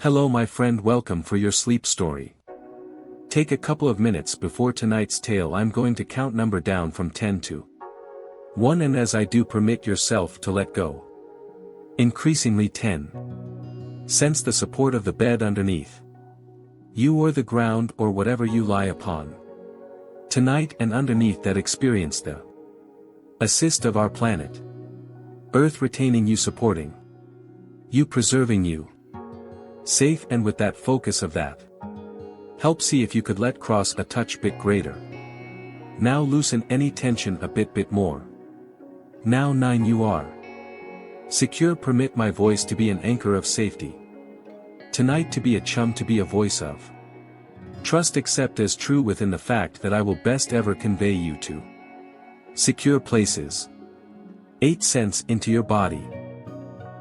Hello my friend, welcome for your sleep story. Take a couple of minutes before tonight's tale. I'm going to count number down from 10 to 1, and as I do, permit yourself to let go. Increasingly 10. Sense the support of the bed underneath you, or the ground, or whatever you lie upon tonight, and underneath that experience the assist of our planet Earth, retaining you, supporting you, preserving you safe, and with that focus of that help, see if you could let cross a touch bit greater. Now loosen any tension a bit more. Now 9, you are secure. Permit my voice to be an anchor of safety tonight, to be a chum, to be a voice of trust. Accept as true within the fact that I will best ever convey you to secure places. 8. Sense into your body.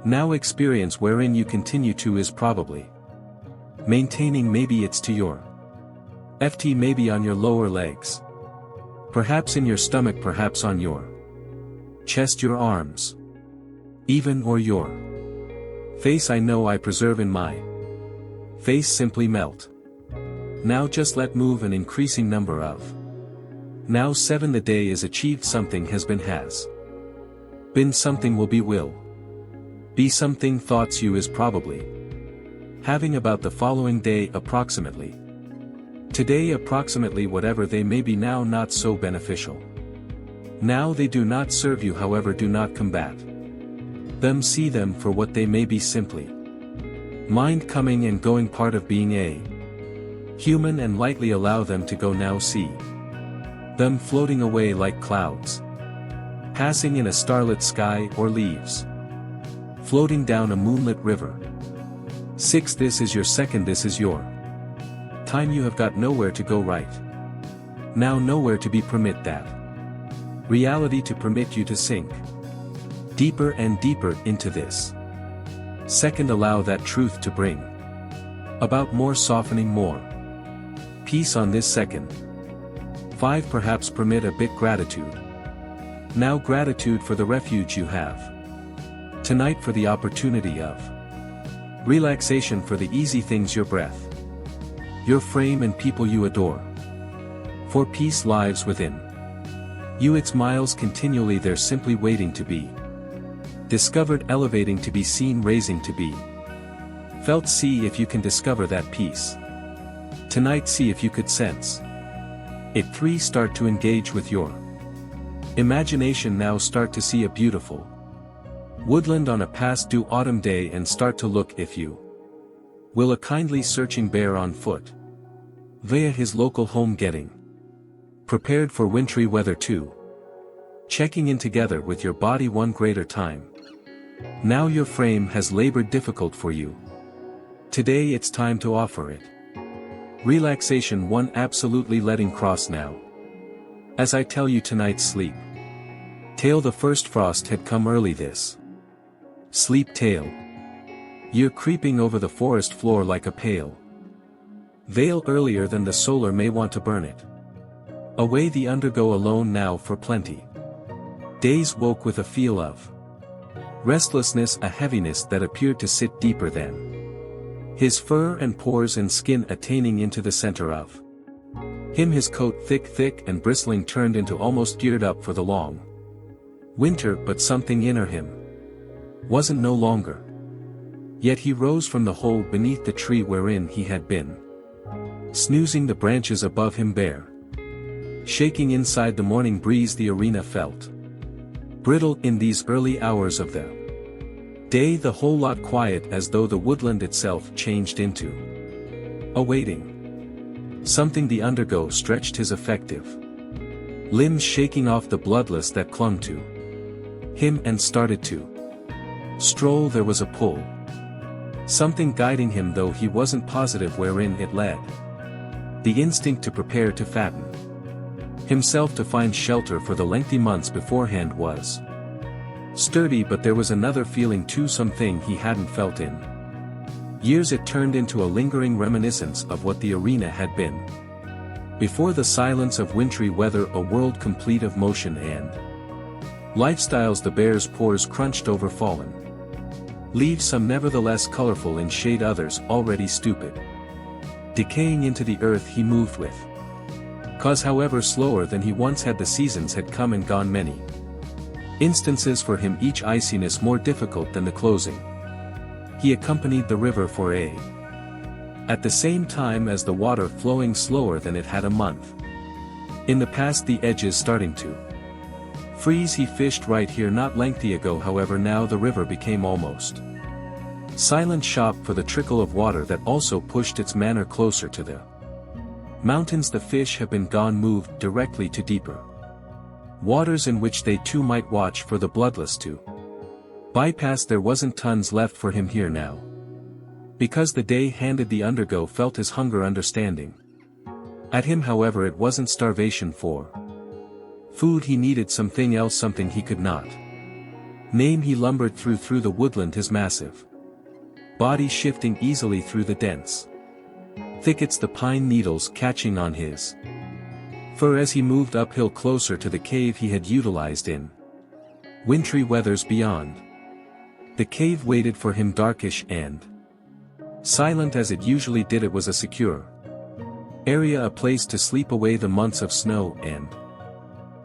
Now experience wherein you continue to is probably maintaining. Maybe it's to your FT, maybe on your lower legs, perhaps in your stomach, perhaps on your chest, your arms, even, or your face. I know I preserve in my face. Simply melt. Now just let move an increasing number of. Now 7. The day is achieved. Something has been something will will be something. Thoughts you is probably having about the following day, approximately today, approximately whatever they may be. Now not so beneficial. Now they do not serve you, however do not combat them. See them for what they may be, simply mind coming and going, part of being a human, and lightly allow them to go. Now see them floating away like clouds passing in a starlit sky, or leaves floating down a moonlit river. 6. This is your second, this is your time. You have got nowhere to go right now, nowhere to be. Permit that reality to permit you to sink deeper and deeper into this second. Allow that truth to bring about more softening, more peace on this second. 5. Perhaps permit a bit gratitude. Now gratitude for the refuge you have tonight, for the opportunity of relaxation, for the easy things, your breath, your frame, and people you adore. For peace lives within you. It's miles continually there, simply waiting to be discovered, elevating to be seen, raising to be felt. See if you can discover that peace tonight. See if you could sense it. 3. Start to engage with your imagination. Now start to see a beautiful woodland on a past due autumn day, and start to look, if you will, a kindly searching bear on foot via his local home, getting prepared for wintry weather. 2. Checking in together with your body. 1. Greater time. Now your frame has labored difficult for you today. It's time to offer it relaxation. 1. Absolutely letting cross now. As I tell you tonight's sleep tale, the first frost had come early. This sleep tale, you're creeping over the forest floor like a pale veil, earlier than the solar may want to burn it away. The undergo alone now for plenty days. Woke with a feel of restlessness, a heaviness that appeared to sit deeper than his fur and pores and skin, attaining into the center of him. His coat thick and bristling, turned into almost geared up for the long winter, but something inner him wasn't no longer. Yet he rose from the hole beneath the tree wherein he had been snoozing, the branches above him bare, shaking inside the morning breeze. The arena felt brittle in these early hours of the day, the whole lot quiet, as though the woodland itself changed into awaiting something. The undergo stretched his effective limbs, shaking off the bloodless that clung to him, and started to stroll. There was a pull, something guiding him, though he wasn't positive wherein it led. The instinct to prepare to fatten himself to find shelter for the lengthy months beforehand was sturdy, but there was another feeling too, something he hadn't felt in years. It turned into a lingering reminiscence of what the arena had been before the silence of wintry weather, a world complete of motion and lifestyles. The bear's pores crunched over fallen Leaves some nevertheless colorful in shade, others already stupid. Decaying into the earth he moved with. Cause however slower than he once had, the seasons had come and gone many. Instances for him, each iciness more difficult than the closing. He accompanied the river for at the same time as the water flowing slower than it had a month. In the past the edges starting to freeze, he fished right here not lengthy ago, however now the river became almost silent shop for the trickle of water that also pushed its manner closer to the mountains. The fish have been gone, moved directly to deeper waters in which they too might watch for the bloodless to bypass. There wasn't tons left for him here now. Because the day handed, the undergo felt his hunger understanding at him, however it wasn't starvation for food, he needed something else, something he could not name. He lumbered through the woodland, his massive body shifting easily through the dense thickets, the pine needles catching on his fur as he moved uphill closer to the cave he had utilized in wintry weathers beyond. The cave waited for him, darkish and silent as it usually did. It was a secure area, a place to sleep away the months of snow and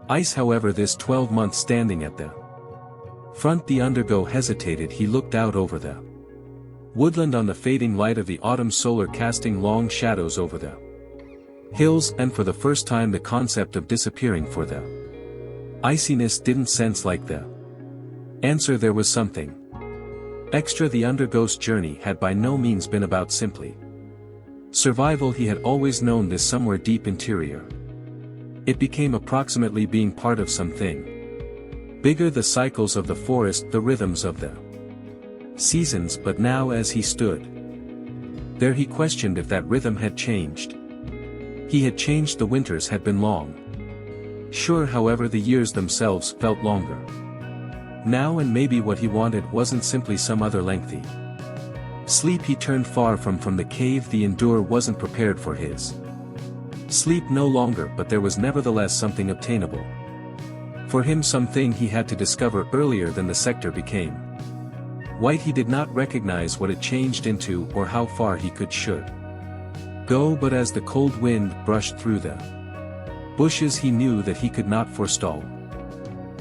ice. However, this 12 months standing at the front, the undergo hesitated. He looked out over the woodland on the fading light of the autumn solar, casting long shadows over the hills, and for the first time the concept of disappearing for the iciness didn't sense like the answer. There was something extra. The undergo's journey had by no means been about simply survival. He had always known this somewhere deep interior. It became approximately being part of something bigger, the cycles of the forest, the rhythms of the seasons. But now as he stood there, he questioned if that rhythm had changed. He had changed, the winters had been long. Sure, however the years themselves felt longer now, and maybe what he wanted wasn't simply some other lengthy sleep. He turned far from the cave. The endure wasn't prepared for his sleep no longer, but there was nevertheless something obtainable for him, something he had to discover earlier than the sector became white. He did not recognize what it changed into or how far he should go, but as the cold wind brushed through the bushes he knew that he could not forestall.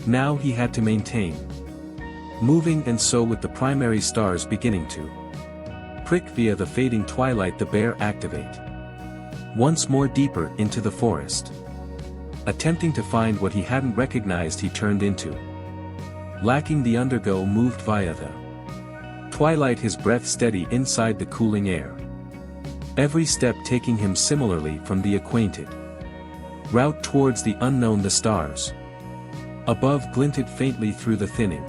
Now he had to maintain moving, and so with the primary stars beginning to prick via the fading twilight, the bear activate once more deeper into the forest. Attempting to find what he hadn't recognized, he turned into lacking. The undergo moved via the twilight, his breath steady inside the cooling air, every step taking him similarly from the acquainted route towards the unknown. The stars above glinted faintly through the thinning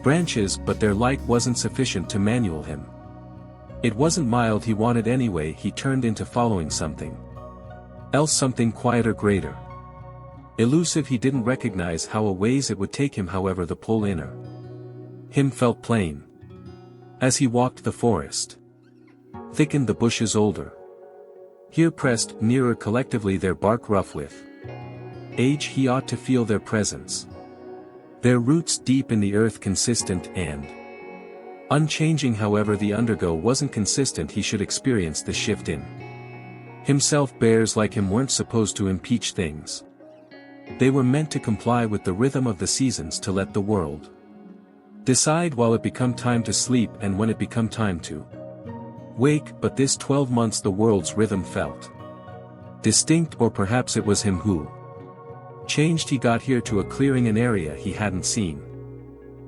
branches, but their light wasn't sufficient to manual him. It wasn't mild he wanted anyway. He turned into following something else, something quieter, greater, elusive. He didn't recognize how a ways it would take him, however the pull inner him felt plain. As he walked, the forest thickened, the bushes older here pressed nearer, collectively their bark rough with age. He ought to feel their presence, their roots deep in the earth, consistent and unchanging. However the undergo wasn't consistent. He should experience the shift in himself. Bears like him weren't supposed to impeach things. They were meant to comply with the rhythm of the seasons, to let the world decide while it become time to sleep and when it become time to wake. But this 12 months the world's rhythm felt distinct, or perhaps it was him who changed. He got here to a clearing, an area he hadn't seen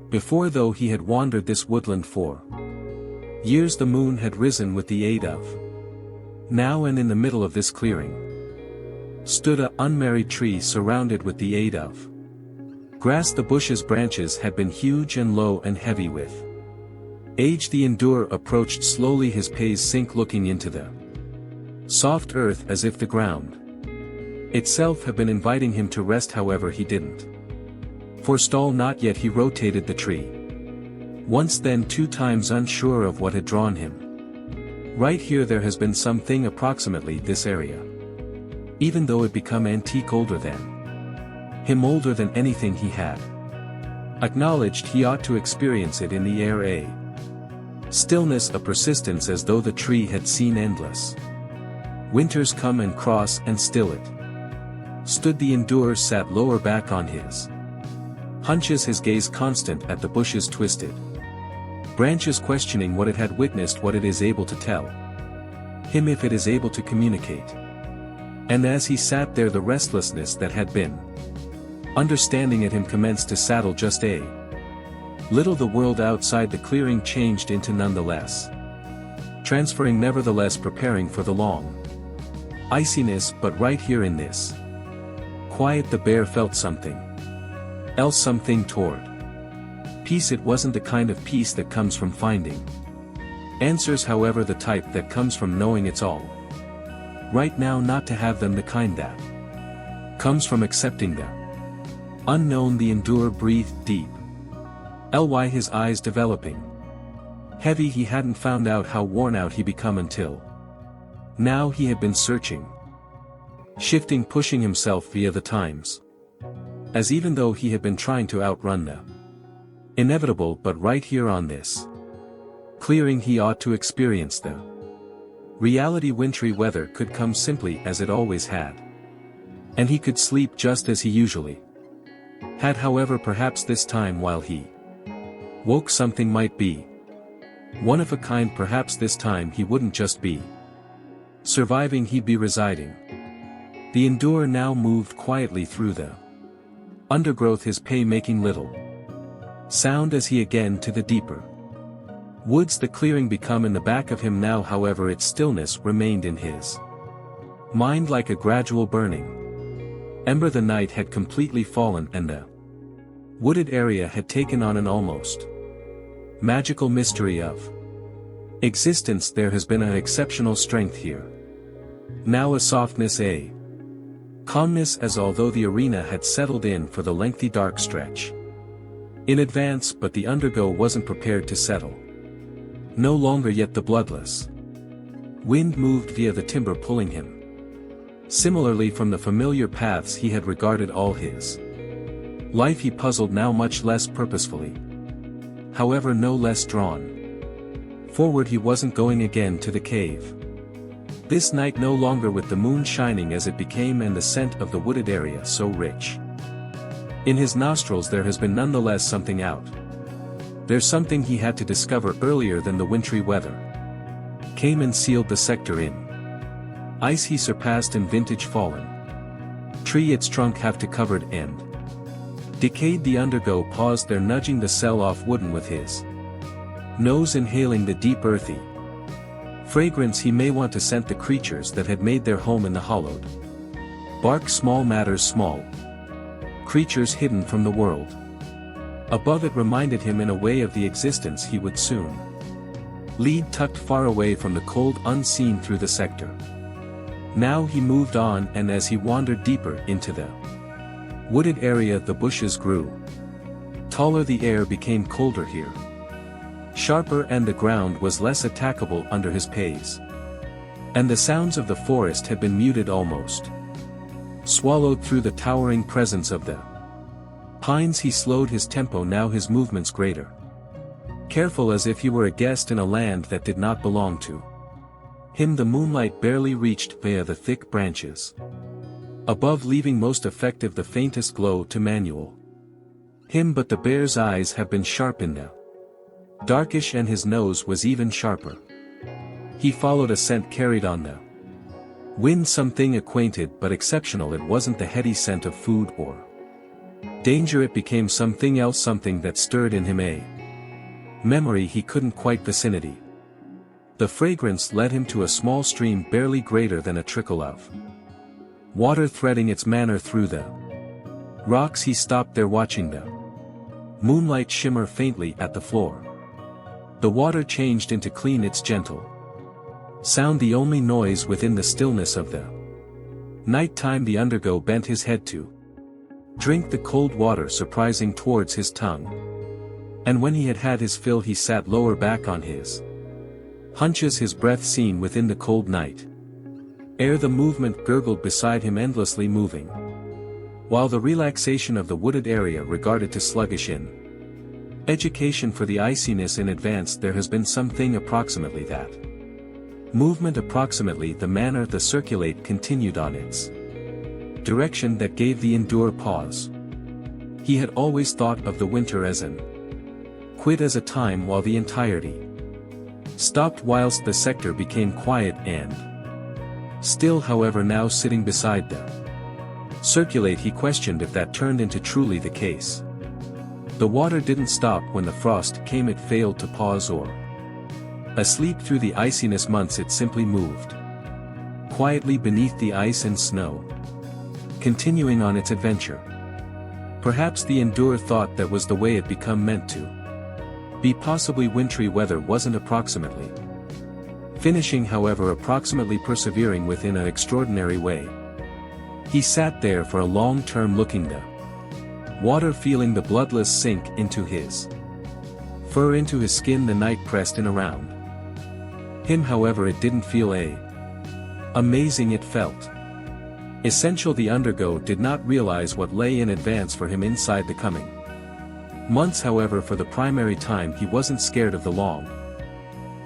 before, though he had wandered this woodland for years. The moon had risen with the aid of now, and in the middle of this clearing stood a unmarried tree surrounded with the aid of grass. The bush's branches had been huge and low and heavy with age. The endure approached slowly, his pace sink, looking into the soft earth as if the ground itself had been inviting him to rest. However he didn't forestall, not yet. He rotated the tree once, then 2 times, unsure of what had drawn him right here. There has been something approximately this area, even though it become antique, older than him, older than anything he had acknowledged. He ought to experience it in the air, Stillness, a persistence as though the tree had seen endless winters come and cross, and still it stood. The endurer sat lower back on his hunches, his gaze constant at the bushes twisted branches, questioning what it had witnessed, what it is able to tell him, if it is able to communicate. And as he sat there, the restlessness that had been understanding at him commenced to settle just a little. The world outside the clearing changed into nonetheless transferring, nevertheless preparing for the long iciness. But right here in this quiet, the bear felt something else, something toward peace. It wasn't the kind of peace that comes from finding answers, however, the type that comes from knowing it's all right now, not to have them, the kind that comes from accepting the unknown. The endurer breathed deep. His eyes developing heavy. He hadn't found out how worn out he become until now. He had been searching, shifting, pushing himself via the times, as even though he had been trying to outrun the inevitable. But right here on this clearing, he ought to experience the reality. Wintry weather could come simply as it always had, and he could sleep just as he usually had. However, perhaps this time while he woke, something might be one of a kind. Perhaps this time he wouldn't just be surviving, he'd be residing. The endurer now moved quietly through the undergrowth, his pace making little sound as he again to the deeper woods. The clearing become in the back of him now, however its stillness remained in his mind like a gradual burning ember. The night had completely fallen, and the wooded area had taken on an almost magical mystery of existence. There has been an exceptional strength here, now a softness, a calmness, as although the arena had settled in for the lengthy dark stretch in advance. But the undergo wasn't prepared to settle no longer yet. The bloodless wind moved via the timber, pulling him similarly from the familiar paths he had regarded all his life. He puzzled now much less purposefully, however no less drawn forward. He wasn't going again to the cave this night, no longer with the moon shining as it became, and the scent of the wooded area so rich in his nostrils. There has been nonetheless something out. There's something he had to discover earlier than the wintry weather came and sealed the sector in ice. He surpassed in vintage fallen tree, its trunk half to covered and decayed. The undergo paused there, nudging the cell off wooden with his nose, inhaling the deep earthy fragrance. He may want to scent the creatures that had made their home in the hollowed bark. Small matters, small creatures hidden from the world above. It reminded him in a way of the existence he would soon lead, tucked far away from the cold unseen through the sector. Now he moved on, and as he wandered deeper into the wooded area, the bushes grew taller. The air became colder here, sharper, and the ground was less attackable under his pace. And the sounds of the forest had been muted, almost swallowed through the towering presence of the pines. He slowed his tempo now, his movements greater, careful, as if he were a guest in a land that did not belong to him. The moonlight barely reached via the thick branches above, leaving most effective the faintest glow to manual him. But the bear's eyes have been sharp in the darkish, and his nose was even sharper. He followed a scent carried on the wind, something acquainted but exceptional. It wasn't the heady scent of food or danger. It became something else, something that stirred in him a memory he couldn't quite vicinity. The fragrance led him to a small stream barely greater than a trickle of water threading its manner through the rocks. He stopped there, watching the moonlight shimmer faintly at the floor. The water changed into clean, its gentle sound the only noise within the stillness of the night time. The undergo bent his head to drink the cold water, surprising towards his tongue. And when he had had his fill, he sat lower back on his hunches, his breath seen within the cold night air. The movement gurgled beside him, endlessly moving, while the relaxation of the wooded area regarded to sluggish in Education for the iciness in advance. There has been something approximately that. Movement approximately the manner the circulate continued on its direction that gave the endure pause. He had always thought of the winter as an quit as a time while the entirety stopped whilst the sector became quiet and still. However, now sitting beside the circulate, he questioned if that turned into truly the case. The water didn't stop when the frost came, it failed to pause or asleep through the iciness months. It simply moved quietly beneath the ice and snow, continuing on its adventure. Perhaps the endure thought that was the way it become meant to be. Possibly wintry weather wasn't approximately finishing, however approximately persevering within an extraordinary way. He sat there for a long term, looking the water, feeling the bloodless sink into his fur, into his skin. The night pressed in around him, however it didn't feel amazing, it felt essential. The undergo did not realize what lay in advance for him inside the coming months. However, for the primary time he wasn't scared of the long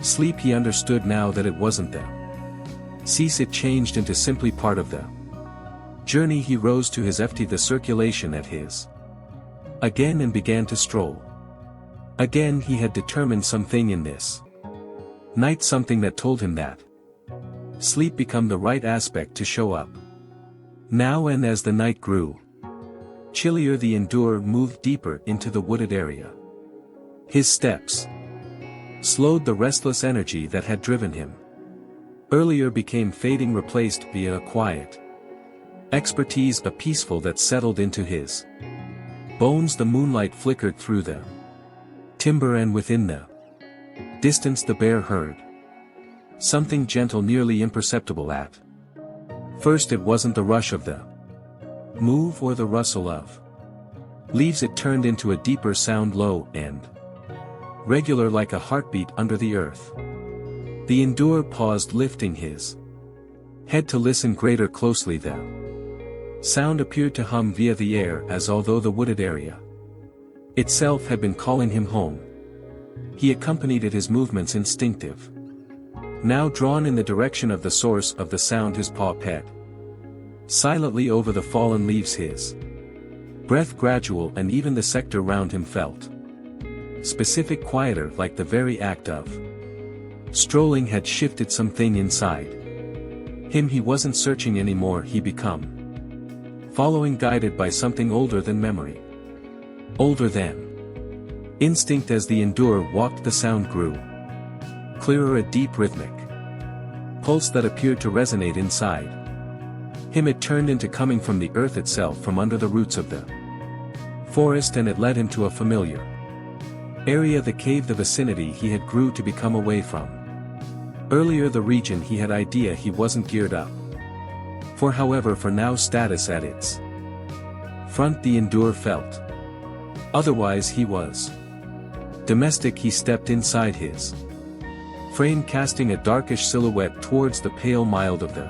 sleep. He understood now that it wasn't the cease, it changed into simply part of the journey. He rose to his FT, the circulation at his again, and began to stroll. Again he had determined something in this night, something that told him that sleep become the right aspect to show up now. And as the night grew chillier, the endure moved deeper into the wooded area. His steps slowed. The restless energy that had driven him earlier became fading, replaced via a quiet expertise, a peaceful that settled into his bones. The moonlight flickered through the timber, and within the distance the bear heard something gentle, nearly imperceptible at first. It wasn't the rush of the move or the rustle of leaves. It turned into a deeper sound, low and regular, like a heartbeat under the earth. The endure paused, lifting his head to listen greater closely. The sound appeared to hum via the air, as although the wooded area itself had been calling him home. He accompanied it, his movements instinctive, now drawn in the direction of the source of the sound. His paw pet silently over the fallen leaves, his breath gradual, and even the sector round him felt specific, quieter, like the very act of strolling had shifted something inside him. He wasn't searching anymore, he become following, guided by something older than memory, older than instinct. As the endure walked, the sound grew clearer, a deep rhythmic pulse that appeared to resonate inside him. It turned into coming from the earth itself, from under the roots of the forest, and it led him to a familiar area, the cave, the vicinity he had grew to become away from earlier, the region he had idea he wasn't geared up for. However, for now, status at its front, the endure felt otherwise. He was domestic. He stepped inside his frame, casting a darkish silhouette towards the pale mild of the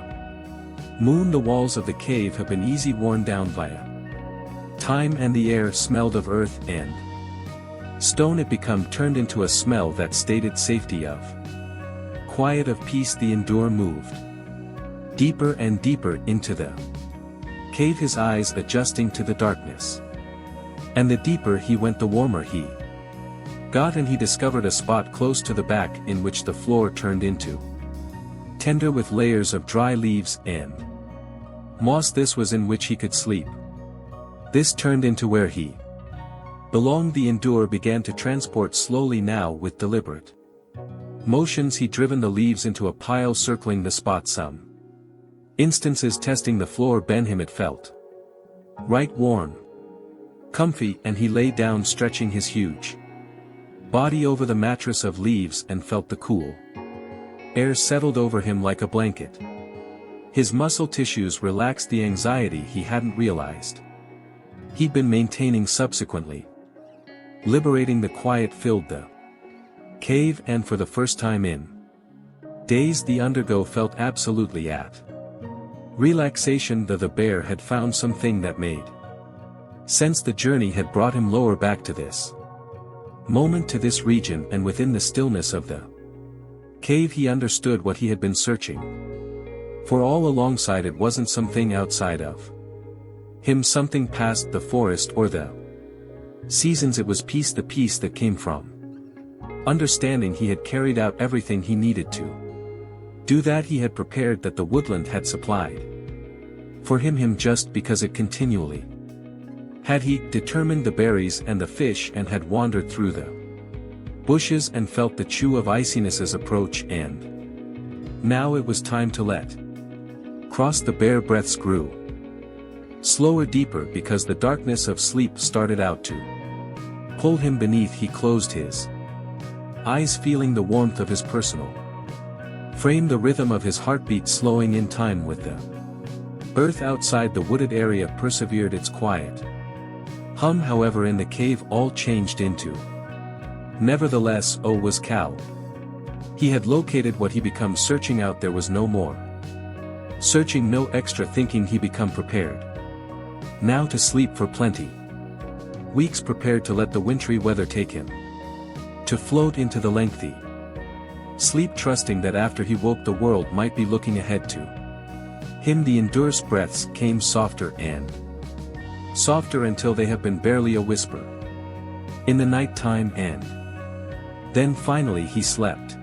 moon. The walls of the cave have been easy worn down via time, and the air smelled of earth and stone. It become turned into a smell that stated safety, of quiet, of peace. The endure moved deeper and deeper into the cave, his eyes adjusting to the darkness. And the deeper he went, the warmer he got, and he discovered a spot close to the back in which the floor turned into tender with layers of dry leaves and moss. This was in which he could sleep. This turned into where he belonged. The endure began to transport slowly now, with deliberate motions. He driven the leaves into a pile, circling the spot, some instances testing the floor. Bend him, it felt right, warm, comfy, and he lay down, stretching his huge body over the mattress of leaves, and felt the cool air settled over him like a blanket. His muscle tissues relaxed, the anxiety he hadn't realized he'd been maintaining subsequently liberating. The quiet filled the cave, and for the first time in days, the undergo felt absolutely at relaxation. The bear had found something that made sense. The journey had brought him lower, back to this moment to this region, and within the stillness of the cave he understood what he had been searching for all alongside. It wasn't something outside of him, something past the forest or the seasons. It was peace, the peace that came from understanding he had carried out everything he needed to do, that he had prepared, that the woodland had supplied for him just because it continually had. He determined the berries and the fish, and had wandered through the bushes and felt the chew of iciness's approach, and now it was time to let cross. The bare breaths grew slower, deeper, because the darkness of sleep started out to pull him beneath. He closed his eyes, feeling the warmth of his personal frame, the rhythm of his heartbeat slowing in time with the earth outside. The wooded area persevered its quiet hum. However, in the cave all changed into nevertheless. Oh, was Cal. He had located what he become searching out. There was no more searching, no extra thinking. He become prepared now to sleep for plenty weeks, prepared to let the wintry weather take him, to float into the lengthy sleep, trusting that after he woke the world might be looking ahead to him. The endurous breaths came softer and softer until they have been barely a whisper in the night time, and then finally he slept.